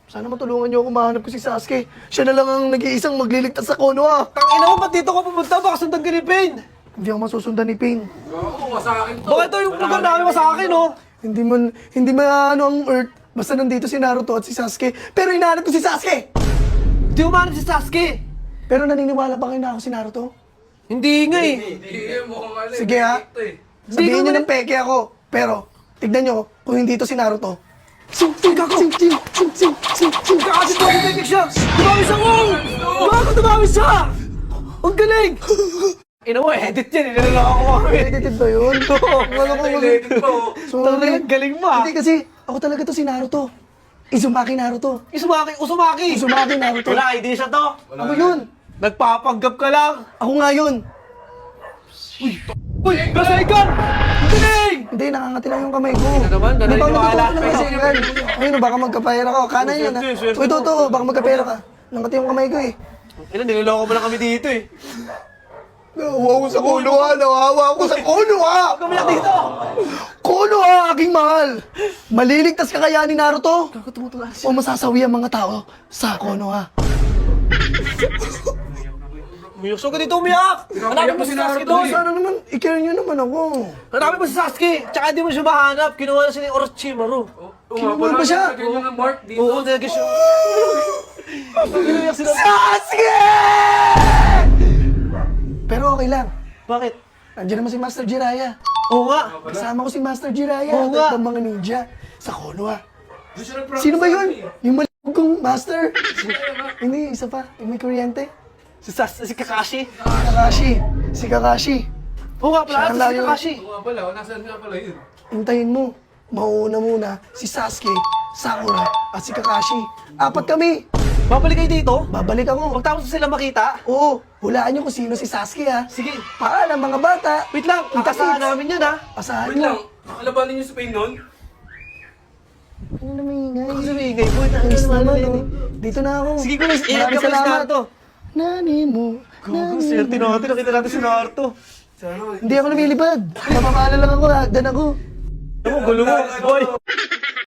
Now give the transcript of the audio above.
Sana matulungan niyo ako mahanap ko si Sasuke. Siya na lang ang nag-iisang magliligtas sa Konoha. Tangina mo, ba't dito ka pumunta? Baka sundan ka ni Pain. Hindi ako masusundan ni Pain. Oo, masakin to. Baka ito yung lugar namin mo sa akin, oh. Hindi man ano ang Earth. Basta nandito si Naruto at si Sasuke. Pero hinahanap ko si Sasuke! Hindi umanap si Sasuke. Pero naniniwala ba kayo na ako si Naruto? Hindi nga eh. Hindi, mukhang ano. Sige ha. Sabihin niyo ng peke ako. Pero, tignan niyo kung hindi ito si Naruto. Sing, sing, sing, sing, sing, sing, sing, sing. Kakasi to, hindi siya. Dumami siya ko! Bago dumami siya! Ang galing! Ina mo, edit yan. Inalala ako kami. Edited ba yun? Oo. Wala ko Sorry. Galing mo ah. Hindi kasi, ako talaga to si Naruto. Izumaki Naruto. Usumaki! Uzumaki Naruto. Wala, hindi siya to. Ako yun. Nagpapanggap ka lang. Ako nga yun. Uy, Rasengan! Galing! Hindi, nakangati lang yung kamay ko. naman, Hindi, baka naniniwala. matutuwa lang Rasengan. Ayun, baka magkapera ka. Kanan yan ha. Swerte, swerte. Uy, totoo, baka magkapera ka. Nangati yung kamay ko eh. Ina, niloloko mo lang kami dito eh. Nawawa ko sa Konoha, nawawa ko sa Konoha! Kami lang dito! Konoha, aking mahal! Maliligtas ka kaya ni Naruto? O masasawi ang mga tao sa Konoha? Umiyak ka dito, umiyak! Hanapin mo si Sasuke doon! Sana naman, i-care nyo naman ako. Hanapin mo si Sasuke! Tsaka hindi mo siya mahanap. Kinuha na siya ni Orochimaru. Kinuha ba siya? Lagyan nyo ng mark dito. Oo, nilagay siya. Inuyak sila. Sasuke! Pero okay lang. Bakit? Andiyan naman si Master Jiraiya. Oo nga. Kasama ko si Master Jiraiya Oo nga. at ang mga ninja sa Konoha. Doon siya nag-practice Sino ba sa yun? akin eh. Yung maliit kong master? Hindi, isa pa. Yung may kuryente. Si Kakashi. Kakashi. Si Kakashi. Oo nga pala, Siya ang si layo. Kakashi. Oo nga pala, nasaan nga pala yun? Hintayin mo. Mauuna muna si Sasuke, Sakura, at si Kakashi. Apat kami. Babalik kayo dito? Babalik ako. Pagtapos sila makita? Oo, hulaan niyo kung sino si Sasuke ha. Sige. Paalam mga bata. Wait lang, kakasahan namin yan ha. Asahan Wait lang, mo. nakalabanin niyo si Pain noon? Ano namingay? Ako sabihin kayo, boy. Ayos naman oh. Dito na ako. Sige ko na, Maraming i-hack ka pa si salamat. Naruto. Nani mo. Gogo, swerte natin. Nakita natin si Naruto. Hindi ako lumilipad. Napapala lang ako. Hagdan ako. Ano mo, gulo mo, boy.